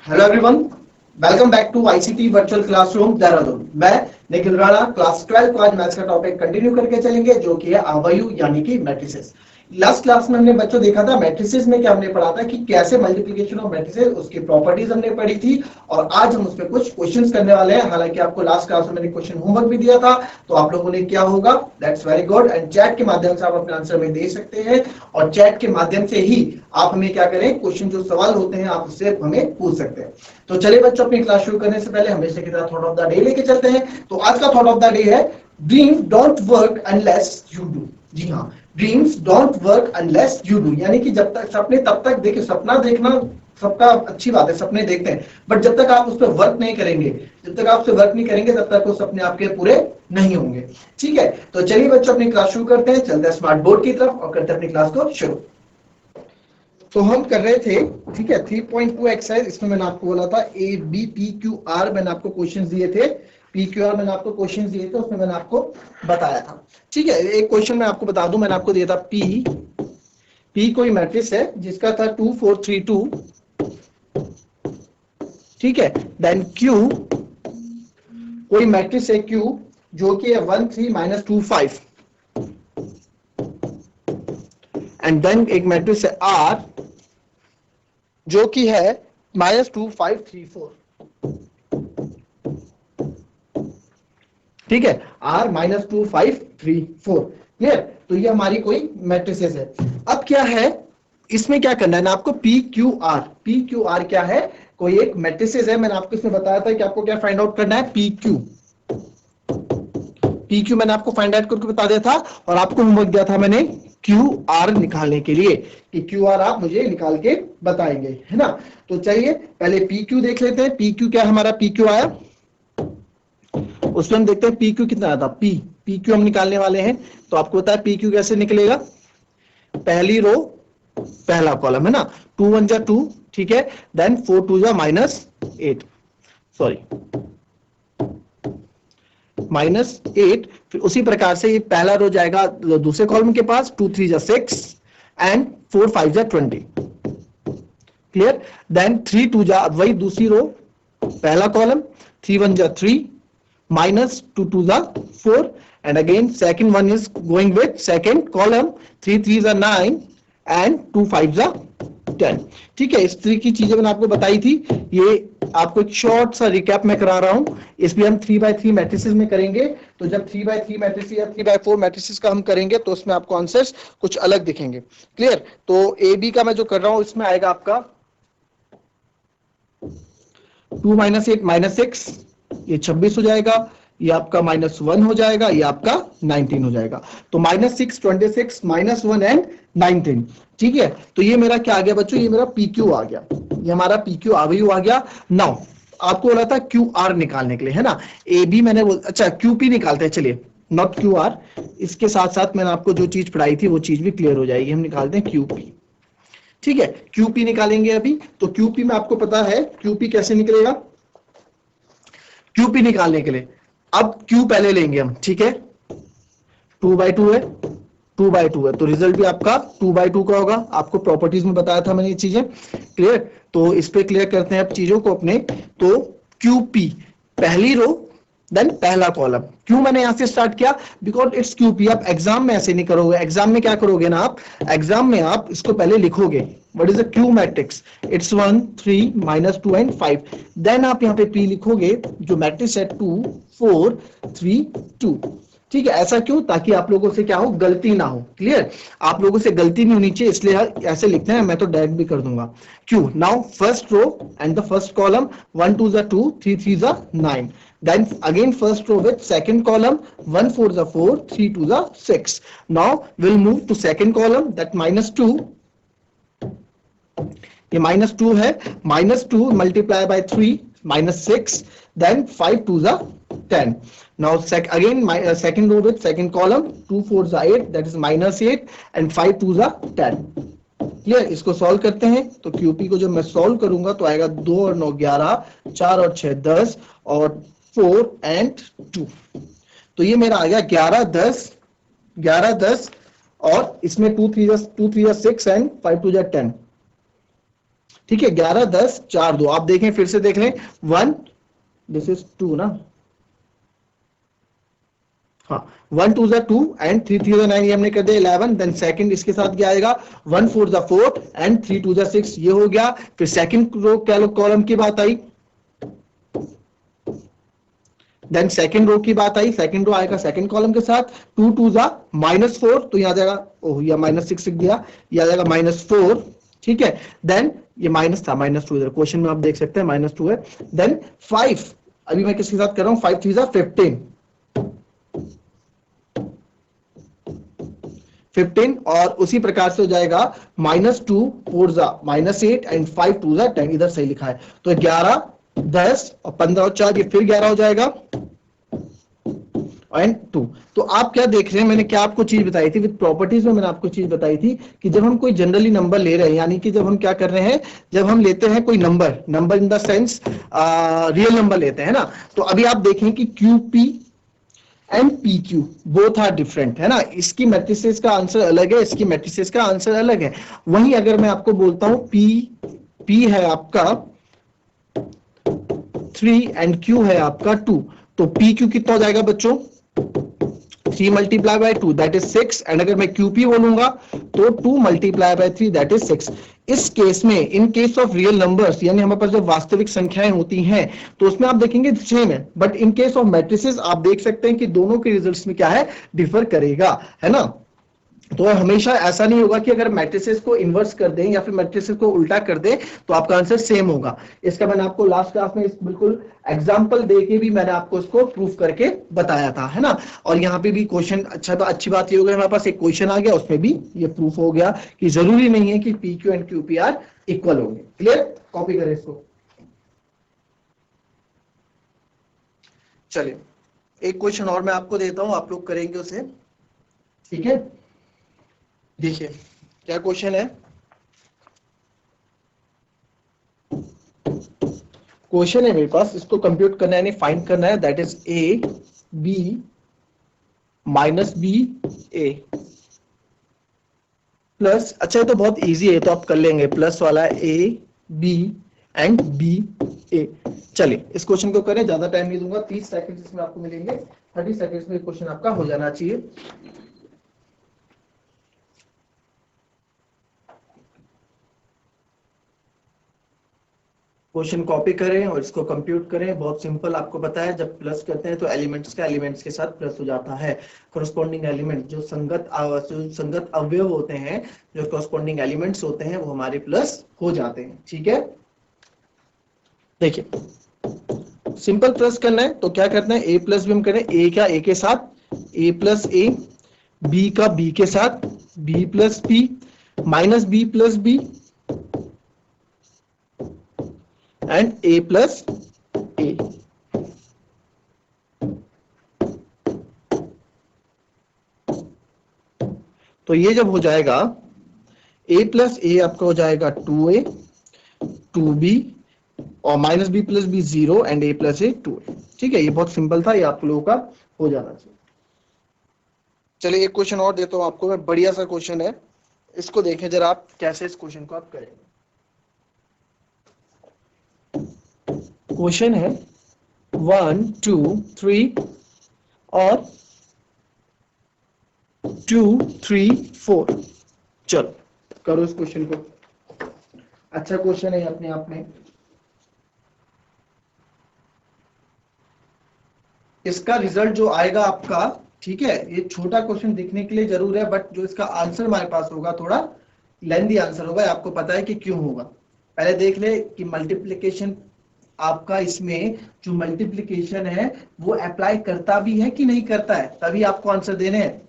Hello everyone, welcome back to ICT virtual classroom Dehradun. मैं Nikhil Rana, class 12 को आज मैथ्स का टॉपिक कंटिन्यू करके चलेंगे, जो कि है आवर्यु यानी कि मैट्रिसेस। लास्ट क्लास में हमने बच्चों देखा था मैट्रिसेस में क्या हमने पढ़ा था कि कैसे मल्टीप्लिकेशन ऑफ मैट्रिसेस, उसकी प्रॉपर्टीज हमने पढ़ी थी, और आज हम उस पर कुछ क्वेश्चंस करने वाले हैं। हालांकि आपको लास्ट क्लास में मैंने क्वेश्चन होमवर्क भी दिया था, तो आप लोगों ने क्या होगा, that's very good, and chat के माध्यम से आप अपने आंसर में दे सकते हैं, और चैट के माध्यम से ही आप हमें क्या करें, क्वेश्चन जो सवाल होते हैं आप उससे हमें पूछ सकते हैं। तो चलिए बच्चों, अपनी क्लास शुरू करने से पहले हमेशा की तरह थॉट ऑफ द डे लेके चलते हैं। तो आज का थॉट ऑफ द डे है dream don't work unless you do. जी हाँ, dreams don't work unless you do, यानी कि जब तक सपने, तब तक देखिए, सपना देखना सबका अच्छी बात है, सपने देखते हैं, बट जब तक आप उस पर वर्क नहीं करेंगे, जब तक आप उस पर वर्क नहीं करेंगे, तब तक वो सपने आपके पूरे नहीं होंगे। ठीक है, तो चलिए बच्चों, अपनी क्लास शुरू करते हैं, चलते हैं स्मार्ट बोर्ड की तरफ और करते हैं अपनी क्लास को शुरू। तो हम कर रहे थे, ठीक है, 3.2 एक्सरसाइज। इसमें मैंने आपको बोला था A B P Q R, मैंने आपको क्वेश्चंस दिए थे, पी क्यू आर मैंने आपको क्वेश्चंस दिए थे, उसमें मैंने आपको बताया था। ठीक है, एक क्वेश्चन मैं आपको बता दूं, मैंने आपको दिया था पी कोई मैट्रिक्स है जिसका था 2 4 3 2, ठीक है, देन क्यू कोई मैट्रिक्स है क्यू जो कि है 1 3 -2 5, एंड देन एक मैट्रिक्स है आर जो कि है -2 5 3 4। ठीक है, R -2 5 3 4, क्लियर। तो ये हमारी कोई मैट्रिसेस है। अब क्या है, इसमें क्या करना है ना आपको, पी क्यू आर क्या है, कोई एक मैट्रिसेस है। मैंने आपको इसमें बताया था कि आपको क्या फाइंड आउट करना है, पी क्यू मैंने आपको फाइंड आउट करके बता दिया था, और आपको होमवर्क दिया था मैंने क्यू आर निकालने के लिए, कि क्यू आर आप मुझे निकाल के बताएंगे, है ना। तो चलिए पहले पी क्यू देख लेते हैं। पी क्यू क्या हमारा, पी क्यू आया, उसमें हम देखते हैं पी क्यू कितना आया था। पी क्यू हम निकालने वाले हैं, तो आपको पता है पी क्यू कैसे निकलेगा, पहली रो पहला कॉलम, है ना, 2 1 जा 2, ठीक है, देन 4 2 जा -8, सॉरी -8। फिर उसी प्रकार से ये पहला रो जाएगा दूसरे कॉलम के पास, 2 3 जा 6 एंड 4 5 जा 20, क्लियर। देन 3 2 जा, वही दूसरी रो पहला कॉलम, 3 1 जा 3 -2 2 जा 4, and again second one is going with second column, 3 3 are 9 and 2 5 are 10। ठीक है, इस तरह की चीजें मैंने आपको बताई थी। ये आपको एक शॉर्ट सा रिकैप में करा रहा हूं। इसमें हम 3x3 मैट्रिसेस में करेंगे, तो जब 3x3 मैट्रिसेस या 3x4 मैट्रिसेस का हम करेंगे तो उसमें आपको आंसर्स कुछ अलग दिखेंगे, क्लियर। तो ए बी का मैं जो कर रहा हूं, इसमें आएगा आपका 2 -8 -6, ये 26 हो जाएगा, ये आपका -1 हो जाएगा, ये आपका 19 हो जाएगा। तो -6 26 -1 एंड 19, ठीक है। तो ये मेरा क्या आ गया बच्चों, ये मेरा पी क्यू आ गया, ये हमारा पी क्यू आ गया। नाउ आपको बोला था क्यू आर निकालने के लिए, है ना। ए बी मैंने अच्छा क्यू पी निकालते हैं, चलिए, नॉट क्यू आर। इसके साथ साथ मैंने आपको जो चीज पढ़ाई थी वो चीज भी क्लियर हो जाएगी। हम निकालते हैं क्यू पी, ठीक है, क्यू पी निकालेंगे अभी। तो क्यू पी में आपको पता है क्यू पी कैसे निकलेगा, क्यू पी निकालने के लिए अब क्यू पहले लेंगे हम, ठीक है, 2/2 है, 2/2 है, तो रिजल्ट भी आपका 2/2 का होगा। आपको प्रॉपर्टीज में बताया था मैंने ये चीजें, क्लियर। तो इस पे क्लियर करते हैं अब चीजों को अपने। तो क्यू पी पहली रो देन पहला कॉलम, क्यों मैंने यहां से स्टार्ट किया, बिकॉज इट्स क्यू पी। आप एग्जाम में ऐसे नहीं करोगे, एग्जाम में क्या करोगे ना, आप एग्जाम में आप इसको पहले लिखोगे, what is a Q matrix, it's 1 3 -2 and 5, then आप यहाँ पे पी लिखोगे, जो मैट्रिक्स है 2 4 3 2, ठीक है। ऐसा क्यों, ताकि आप लोगों से क्या हो, गलती ना हो, क्लियर। आप लोगों से गलती नहीं होनी चाहिए, इसलिए ऐसे लिखते हैं। मैं तो डायरेक्ट भी कर दूंगा Q. Now first row and the first column, 1 2 जा 2, 3 3 जा 9, then again first row with second column, 1 4 is 4, 3 2 is 6. Now we'll move to second column, that -2, ये -2 है, -2 multiply by 3 -6, then 5 2 is 10. Now again second row with second column, 2 4 is 8, that is -8, and 5 2 is 10, clear. इसको solve करते हैं, तो QP को जब मैं solve करूंगा तो आएगा 2 और 9 11, 4 और 6 10, और 4 and 2, तो ये मेरा आ गया 11 10, और इसमें 2 3 6 एंड 5 2 10, ठीक है, 11 10 4 2, आप देखें फिर से देख लें, 1 दिस इज 2 ना, हाँ 1 2 2 एंड 3 3 9, ये हमने कर दिया 11, देन सेकंड इसके साथ क्या आएगा 1 4 4 एंड 3 2 6, ये हो गया। फिर सेकंड रो कॉलम की बात आई, देन सेकंड रो की बात आई, सेकंड रो आएगा सेकंड कॉलम के साथ, 2 2 -4, तो यहां जाएगा, ओह या -6 लिख दिया, यह आ जाएगा -4, ठीक है। देन ये माइनस था, -2 इधर क्वेश्चन में आप देख सकते हैं -2 है। देन 5, अभी मैं किसके साथ कर रहा हूं, 5 3 15 15, और उसी प्रकार से हो जाएगा -2 4 -8 एंड 5 2 10, इधर सही लिखा है। तो 11 10 और 15 और 4, ये फिर 11 हो जाएगा एंड 2। तो आप क्या देख रहे हैं, मैंने क्या आपको चीज बताई थी विद प्रॉपर्टीज में, मैंने आपको चीज बताई थी कि जब हम कोई जनरली नंबर ले रहे हैं, यानी कि जब हम क्या कर रहे हैं, जब हम लेते हैं कोई number in the sense real number लेते हैं ना, तो अभी आप देखें कि QP and PQ both are different, है ना, इसकी मैट्रिसेस का आंसर अलग है, इसकी मैट्रिसेस का आंसर अलग है। वहीं अगर मैं आपको बोलता हूं P है आपका 3 एंड Q है आपका 2, तो PQ कितना हो जाएगा बच्चों, 3 multiply by 2 that is 6, and अगर मैं QP बोलूंगा तो 2 मल्टीप्लाई बाय 3 दैट इज 6। इस केस में, in case of real numbers, यानी हमारे पास जब वास्तविक संख्याएं होती हैं तो उसमें आप देखेंगे सेम है, but in case of matrices आप देख सकते हैं कि दोनों के रिजल्ट्स में क्या है, डिफर करेगा, है ना। तो हमेशा ऐसा नहीं होगा कि अगर मैट्रिसेस को इन्वर्स कर दें या फिर मैट्रिसेस को उल्टा कर दें तो आपका आंसर सेम होगा। इसका मैंने आपको लास्ट क्लास में बिल्कुल एग्जांपल देके भी मैंने आपको इसको प्रूफ करके बताया था, है ना। और यहाँ पे भी क्वेश्चन, अच्छा तो अच्छी बात ये हो गई, हमारे पास एक क्वेश्चन आ गया, उसमें भी ये प्रूफ हो गया कि जरूरी नहीं है कि PQ एंड QPR इक्वल होंगे। क्लियर, कॉपी करें इसको। चलिए एक क्वेश्चन और मैं आपको देता हूं, आप लोग करेंगे उसे, ठीक है। देखिए क्या क्वेश्चन है, क्वेश्चन है मेरे पास, इसको कंप्यूट करना है, यानी फाइंड करना है, that is AB -BA plus, अच्छा ये तो बहुत इजी है, तो आप कर लेंगे, प्लस वाला AB एंड BA। चलिए इस क्वेश्चन को करें, ज्यादा टाइम नहीं दूंगा, 30 सेकंड इसमें आपको मिलेंगे, 30 सेकंड में क्वेश्चन आपका हो जाना चाहिए। क्वेश्चन कॉपी करें और इसको कंप्यूट करें, बहुत सिंपल, आपको पता है जब प्लस करते हैं तो एलिमेंट्स का एलिमेंट्स के साथ प्लस हो जाता है, कोरोस्पोंडिंग एलिमेंट जो संगत अवयव होते हैं, जो कोरोस्पोंडिंग एलिमेंट्स होते हैं वो हमारे प्लस हो जाते हैं, ठीक है। देखिए सिंपल प्लस करना है तो क्या करना है, A प्लस B हम करें, A क्या A के साथ A प्लस A, B का B के साथ B plus B, minus B plus B and A plus A। तो ये जब हो जाएगा A प्लस A आपका हो जाएगा 2A 2B और minus B plus B 0 and A plus A 2A, ठीक है। ये बहुत सिंपल था, ये आप लोगों का हो जाना चाहिए। चलिए एक क्वेश्चन और देता हूं आपको मैं, बढ़िया सा क्वेश्चन है, इसको देखें जरा आप कैसे इस क्वेश्चन को आप करेंगे। क्वेश्चन है 1 2 3 और 2 3 4। चलो करो इस क्वेश्चन को, अच्छा क्वेश्चन है अपने आप में। इसका रिजल्ट जो आएगा आपका, ठीक है, ये छोटा क्वेश्चन दिखने के लिए जरूर है, बट जो इसका आंसर हमारे पास होगा थोड़ा लेंथी आंसर होगा, आपको पता है कि क्यों होगा। पहले देख ले कि मल्टीप्लिकेशन आपका, इसमें जो मल्टीप्लिकेशन है वो अप्लाई करता भी है कि नहीं करता है, तभी आपको आंसर देने हैं।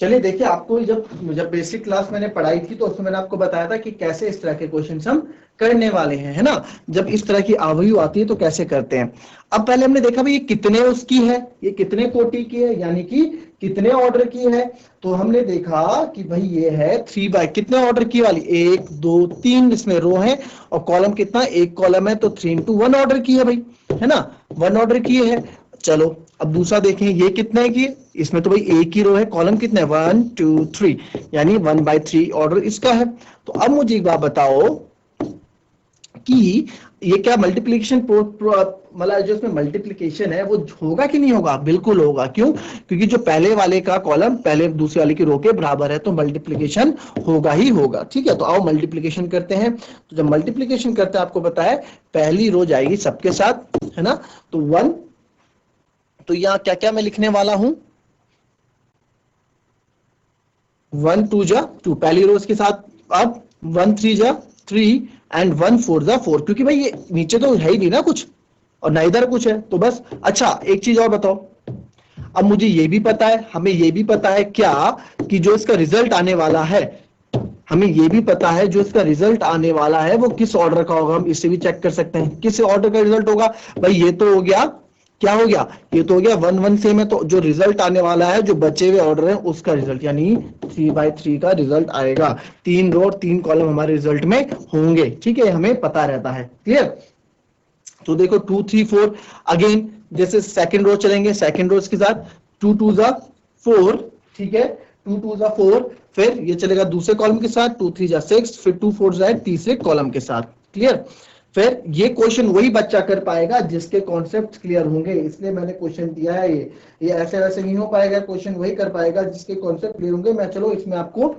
चलिए देखिए, आपको जब बेसिक क्लास मैंने पढ़ाई थी तो उसमें मैंने आपको बताया था कि कैसे इस तरह के क्वेश्चन हम करने वाले हैं, है ना। जब इस तरह की आवयु आती है तो कैसे करते हैं। अब पहले हमने देखा भाई ये कितने उसकी है, ये कितने कोटि की है, यानी कि कितने ऑर्डर की है। तो हमने देखा कि भाई ये है 3 बाय कितने ऑर्डर की वाली, 1 2 3 इसमें रो है और कॉलम कितना, एक कॉलम है, तो 3 into 1 ऑर्डर की है भाई, है ना, 1 ऑर्डर की है। चलो अब दूसरा देखें, ये कितने की, इसमें तो भाई एक ही रो है, कॉलम कितने है 1 2 3, यानी 1/3 ऑर्डर इसका है। तो अब मुझे एक बात बताओ कि ये क्या मल्टीप्लीकेशन मतलब जो इसमें मल्टीप्लीकेशन है वो होगा कि नहीं होगा? बिल्कुल होगा। क्यों? क्योंकि जो पहले वाले का कॉलम पहले दूसरे वाले की रो के बराबर है, तो मल्टीप्लीकेशन होगा ही होगा। ठीक है, तो आओ मल्टीप्लीकेशन करते हैं। तो जब मल्टीप्लीकेशन करते हैं, आपको पता है पहली रो जाएगी सबके साथ, है ना, तो 1, तो यहाँ क्या क्या मैं लिखने वाला हूं, 1 2 जा 2 पहली रोज के साथ, अब 1 3 जा 3 एंड 1 4 जा 4, क्योंकि भाई ये नीचे तो है ही नहीं ना कुछ और ना इधर कुछ है, तो बस। अच्छा एक चीज और बताओ, अब मुझे ये भी पता है, हमें ये भी पता है क्या कि जो इसका रिजल्ट आने वाला है, हमें ये भी पता है जो इसका रिजल्ट आने वाला है वो किस ऑर्डर का होगा। हम इसे भी चेक कर सकते हैं किस ऑर्डर का रिजल्ट होगा। भाई ये तो हो गया, क्या हो गया, ये तो हो गया 1 1 सेम है, तो जो रिजल्ट आने वाला है जो बचे हुए ऑर्डर है उसका रिजल्ट, यानी 3/3 का रिजल्ट आएगा। 3 रो और 3 कॉलम हमारे रिजल्ट में होंगे। ठीक है, हमें पता रहता है। क्लियर? तो देखो 2 3 4, अगेन जैसे सेकंड रो चलेंगे, सेकंड रो के साथ 2 2 जा 4, ठीक है, 2 2 जा 4, फिर ये चलेगा दूसरे कॉलम के साथ 2 3 जा 6, फिर 2 4 जाए तीसरे कॉलम के साथ। क्लियर? फिर ये क्वेश्चन वही बच्चा कर पाएगा जिसके कॉन्सेप्ट क्लियर होंगे, इसलिए मैंने क्वेश्चन दिया है। ये ऐसे वैसे नहीं हो पाएगा, क्वेश्चन वही कर पाएगा जिसके कॉन्सेप्ट क्लियर होंगे। मैं चलो इसमें आपको,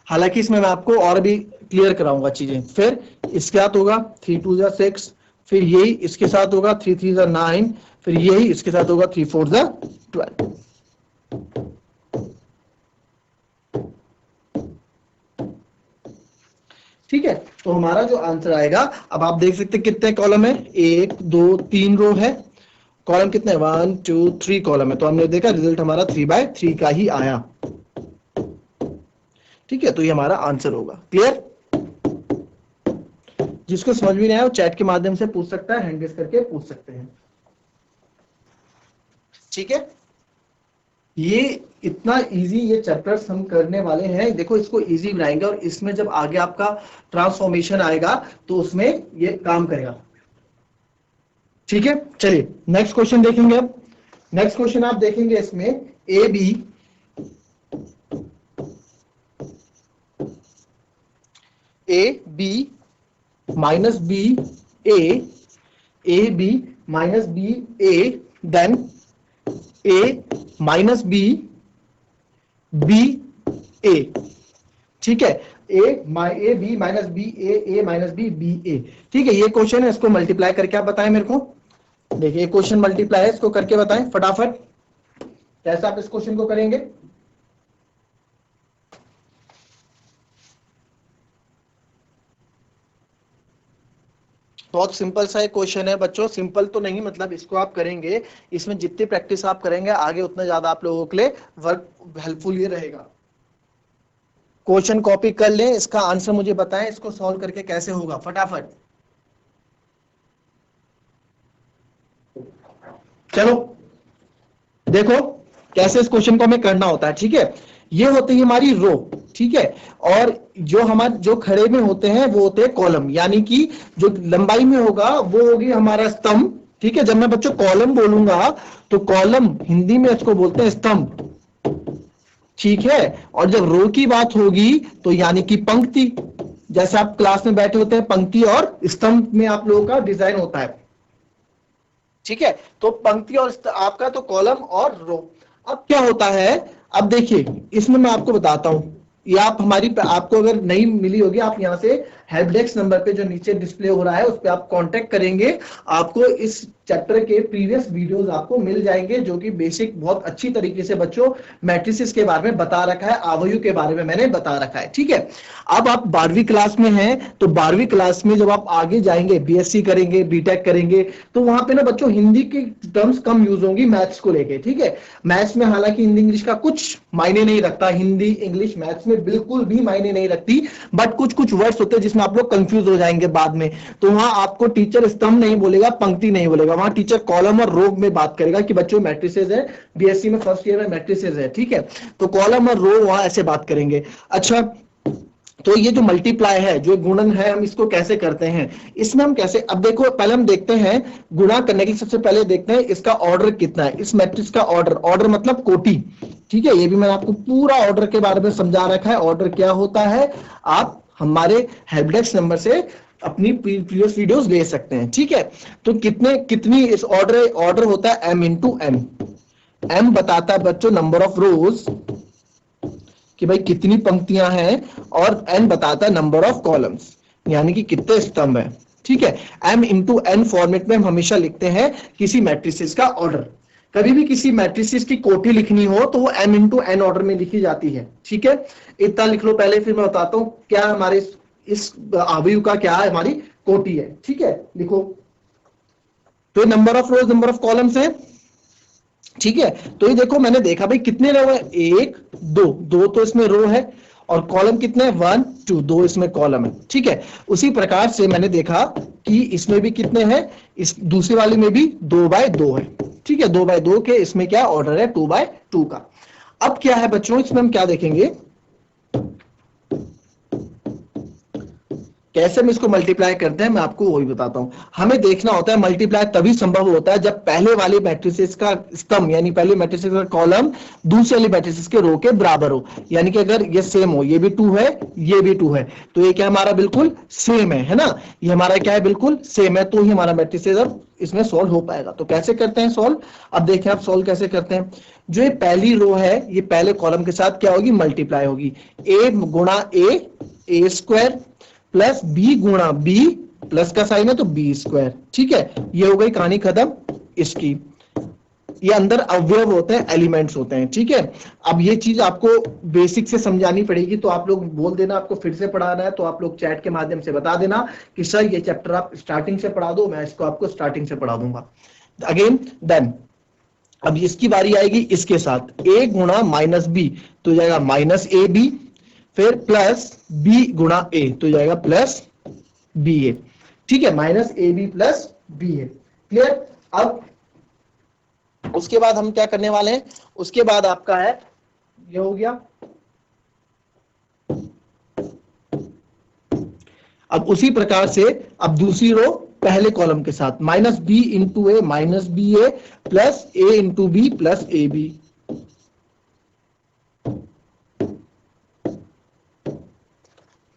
हालांकि इसमें मैं आपको और भी क्लियर कराऊंगा चीजें। फिर इसके साथ होगा 3 2 जा 6, फिर यही इसके साथ होगा 3 3 जा 9, फिर यही इसके साथ होगा 3 4 जा 12। ठीक है, तो हमारा जो आंसर आएगा, अब आप देख सकते हैं कितने कॉलम है, 1 2 3 रो है, कॉलम कितने 1 2 3 कॉलम है, तो हमने देखा रिजल्ट हमारा 3/3 का ही आया। ठीक है, तो ये हमारा आंसर होगा। क्लियर? जिसको समझ में नहीं आया वो चैट के माध्यम से पूछ सकता है, हैंड रेज करके पूछ सकते हैं। ठीक है, ये इतना इजी ये चैप्टर्स हम करने वाले हैं। देखो इसको इजी बनाएंगे और इसमें जब आगे आपका ट्रांसफॉर्मेशन आएगा तो उसमें ये काम करेगा। ठीक है, चलिए नेक्स्ट क्वेश्चन देखेंगे। अब नेक्स्ट क्वेश्चन आप देखेंगे इसमें A B minus B A B minus B A, then A minus B B A. ठीक है, A B minus B A minus B B A. ठीक है, ये क्वेश्चन है, इसको मल्टीप्लाई करके आप बताएं मेरे को। देखिए ये क्वेश्चन मल्टीप्लाई है, इसको करके बताएं फटाफट कैसे आप इस क्वेश्चन को करेंगे। बहुत सिंपल सा एक क्वेश्चन है बच्चों, सिंपल तो नहीं, मतलब इसको आप करेंगे, इसमें जितनी प्रैक्टिस आप करेंगे आगे उतना ज्यादा आप लोगों के लिए वर्क हेल्पफुल ये रहेगा। क्वेश्चन कॉपी कर लें, इसका आंसर मुझे बताएं, इसको सॉल्व करके कैसे होगा फटाफट। चलो देखो कैसे इस क्वेश्चन को हमें करना होता है। ठीक है, ये होती है हमारी रो, ठीक है, और जो हमारे जो खड़े में होते हैं वो होते हैं कॉलम, यानी कि जो लंबाई में होगा वो होगी हमारा स्तंभ। ठीक है, जब मैं बच्चों कॉलम बोलूंगा तो कॉलम हिंदी में इसको बोलते हैं स्तंभ। ठीक है, और जब रो की बात होगी तो यानी कि पंक्ति, जैसे आप क्लास में बैठे होते हैं पंक्ति और स्तंभ में आप लोगों का डिजाइन होता है। ठीक है, तो पंक्ति और आपका तो कॉलम और रो। अब क्या होता है, अब देखिए इसमें मैं आपको बताता हूं, ये आप हमारी आपको अगर नहीं मिली होगी, आप यहां से हेल्प डेस्क नंबर पे जो नीचे डिस्प्ले हो रहा है उस पर आप कांटेक्ट करेंगे, आपको इस चैप्टर के प्रीवियस वीडियोस आपको मिल जाएंगे जो कि बेसिक बहुत अच्छी तरीके से बच्चों मैट्रिसेस के बारे में बता रखा है, आवर्यु के बारे में मैंने बता रखा है। ठीक है, अब आप 12वीं क्लास में हैं तो 12वीं क्लास में जब आप आगे जाएंगे, बीएससी करेंगे, बीटेक करेंगे, तो वहां पे ना बच्चों हिंदी की टर्म्स कम यूज होंगी मैथ्स को लेके। ठीक है, मैथ्स में हालांकि हिंदी इंग्लिश का कुछ मायने नहीं रखता, हिंदी इंग्लिश मैथ्स में बिल्कुल भी मायने नहीं रखती, बट कुछ कुछ वर्ड्स होते हैं जिसमें आप लोग कंफ्यूज हो जाएंगे बाद में। तो वहां आपको टीचर स्तंभ नहीं बोलेगा, पंक्ति नहीं बोलेगा, वहां टीचर कॉलम और रो में बात करेगा कि बच्चों मैट्रिसेस है, बीएससी में फर्स्ट ईयर में मैट्रिसेस है। ठीक है, तो कॉलम और रो वहां ऐसे बात करेंगे। अच्छा तो ये जो मल्टीप्लाई है, जो गुणन है, हम इसको कैसे करते हैं, इसमें हम कैसे, अब देखो पहले हम देखते हैं गुणा करने के लिए, सबसे पहले देखते हैं इसका ऑर्डर कितना है, इस मैट्रिक्स का ऑर्डर, ऑर्डर मतलब कोटि, ठीक है। ये भी मैंने आपको पूरा ऑर्डर के बारे में समझा रखा है, ऑर्डर क्या होता है, आप हमारे हेल्प डेस्क नंबर से अपनी प्रीवियस वीडियोस ले सकते हैं, ठीक है। तो कितनी इस ऑर्डर होता है m इंटू एम, एम बताता है बच्चों नंबर ऑफ रोज कि भाई कितनी पंक्तियां हैं, और n बताता है नंबर ऑफ कॉलम्स, यानी कि कितने स्तंभ है, ठीक है। m इंटू एन फॉर्मेट में हम हमेशा लिखते हैं किसी मैट्रिसेस का ऑर्डर। कभी भी किसी मैट्रिसेस की कोटि लिखनी हो तो वो m इंटू एन ऑर्डर में लिखी जाती है, ठीक है। इतना लिख लो पहले, फिर मैं बताता हूं क्या हमारे इस अवयव का क्या है, हमारी कोटि है, ठीक है। लिखो, तो number of rose, number of columns है, ठीक है। तो ये देखो मैंने देखा भाई कितने रो है, एक दो, दो तो इसमें रो है, और कॉलम कितने हैं, 1 2, दो इसमें कॉलम है, ठीक है। उसी प्रकार से मैंने देखा कि इसमें भी कितने हैं, इस दूसरी वाली में भी 2 बाय 2 है, ठीक है। 2 बाय 2 के इसमें क्या ऑर्डर है, 2 बाय 2 का। अब क्या है बच्चों, इसमें हम क्या देखेंगे, कैसे हम इसको मल्टीप्लाई करते हैं, मैं आपको वही बताता हूं। हमें देखना होता है मल्टीप्लाई तभी संभव होता है जब पहले वाले मैट्रिसेस का स्तंभ, यानी पहले मैट्रिसेस का कॉलम दूसरे वाले मैट्रिसेस के रो के बराबर हो, यानी कि अगर ये सेम हो, ये भी 2 है, ये भी 2 है, तो ये क्या हमारा बिल्कुल सेम है ना, ये हमारा क्या है, बिल्कुल सेम है, तो ही हमारा मैट्रिसेस अब इसमें सॉल्व हो पाएगा। तो कैसे करते हैं सॉल्व, अब देखें आप सॉल्व कैसे करते हैं। जो ये पहली रो है, ये पहले कॉलम के साथ क्या होगी, मल्टीप्लाई होगी, ए गुणा ए स्क्वायर प्लस बी गुणा बी, प्लस का साइन है तो बी स्क्वायर, ठीक है। ये हो गई कहानी खत्म इसकी। ये अंदर अवयव होते हैं, एलिमेंट्स होते हैं, ठीक है। अब ये चीज आपको बेसिक से समझानी पड़ेगी, तो आप लोग बोल देना, आपको फिर से पढ़ाना है तो आप लोग चैट के माध्यम से बता देना कि सर ये चैप्टर आप स्टार्टिंग से पढ़ा दो, मैं इसको आपको स्टार्टिंग से पढ़ा दूंगा अगेन। देन अब इसकी बारी आएगी इसके साथ, a गुणा माइनस बी तो जाएगा माइनस ए बी, फिर प्लस b गुणा a तो जाएगा प्लस बी ए, ठीक है। Minus A B plus B A, clear. अब उसके बाद हम क्या करने वाले हैं, उसके बाद आपका है, ये हो गया। अब उसी प्रकार से अब दूसरी रो पहले कॉलम के साथ, minus B into A minus B A plus A into B plus A B,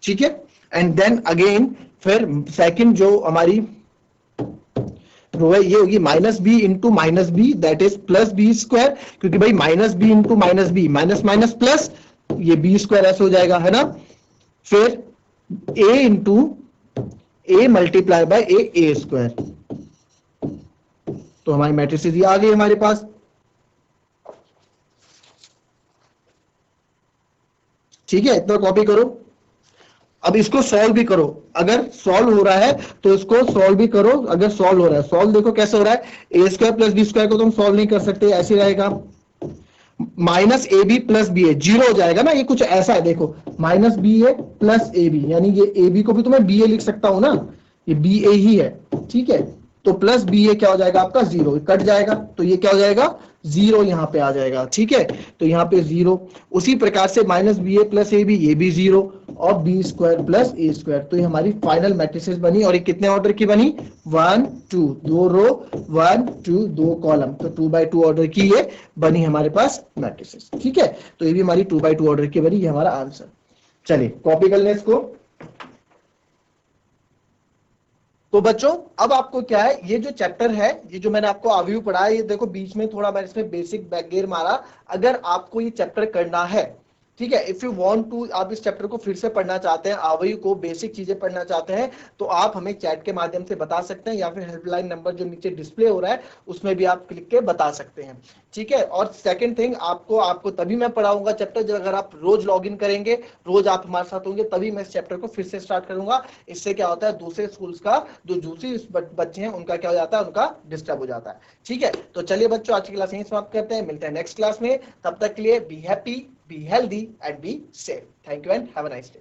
ठीक है। एंड देन अगेन फिर सेकंड जो हमारी रो है, ये होगी minus B into minus B that is plus B square, क्योंकि भाई minus B into minus B, minus minus plus, ये बी स्क्वायर ऐसे हो जाएगा, है ना। फिर A into A multiply by A square, तो हमारी मैट्रिसेस ये आ गई हमारे पास, ठीक है। इतना कॉपी करो। अब इसको सॉल्व भी करो, अगर सॉल्व हो रहा है तो इसको सॉल्व भी करो, अगर सॉल्व हो रहा है, सॉल्व देखो कैसे हो रहा है, A square plus B square को तुम सॉल्व नहीं कर सकते, ऐसे रहेगा, minus A B plus B A zero हो जाएगा ना, ये कुछ ऐसा है, देखो minus B A plus A B, यानी ये ए बी को भी तो मैं बी ए लिख सकता हूं ना, ये बी ए ही है, ठीक है। तो प्लस बी ए क्या हो जाएगा आपका, जीरो, कट जाएगा, तो ये क्या हो जाएगा, जीरो यहां पे आ जाएगा, ठीक है। तो यहाँ पे जीरो, उसी प्रकार से minus B A plus A B, ये भी जीरो, और B square plus A square, तो ये हमारी फाइनल मैट्रिसेस बनी। और ये कितने ऑर्डर की बनी, 1 2, दो रो 1 2 2 कॉलम, तो 2 बाय 2 ऑर्डर की ये बनी हमारे पास मैट्रिसेस, ठीक है। तो ये भी हमारी 2 बाय 2 ऑर्डर की बनी, ये हमारा आंसर। चलिए कॉपी कर लें इसको। तो बच्चों अब आपको क्या है, ये जो चैप्टर है, ये जो मैंने आपको अवयव पढ़ाया, ये देखो बीच में थोड़ा मैंने इसमें बेसिक बैकगेयर मारा, अगर आपको ये चैप्टर करना है, ठीक है, इफ यू वांट टू, आप इस चैप्टर को फिर से पढ़ना चाहते हैं, अवयव को बेसिक चीजें पढ़ना चाहते हैं, तो आप हमें चैट के माध्यम से बता सकते हैं, या फिर हेल्पलाइन नंबर जो नीचे डिस्प्ले हो रहा है उसमें भी आप क्लिक के बता सकते हैं, ठीक है। और सेकंड थिंग, आपको तभी मैं पढ़ाऊंगा चैप्टर जब अगर आप रोज लॉगिन करेंगे, रोज आप हमारे साथ होंगे, तभी मैं इस चैप्टर को फिर से स्टार्ट करूंगा। इससे क्या होता है, दूसरे स्कूल्स का जो दूसरी बच्चे हैं उनका क्या हो जाता है, उनका डिस्टर्ब हो जाता है, ठीक है। तो चलिए बच्चों आज की क्लास यहीं समाप्त करते हैं, मिलते हैं नेक्स्ट क्लास में, तब तक के लिए be happy, be healthy and be safe. Thank you and have a nice day.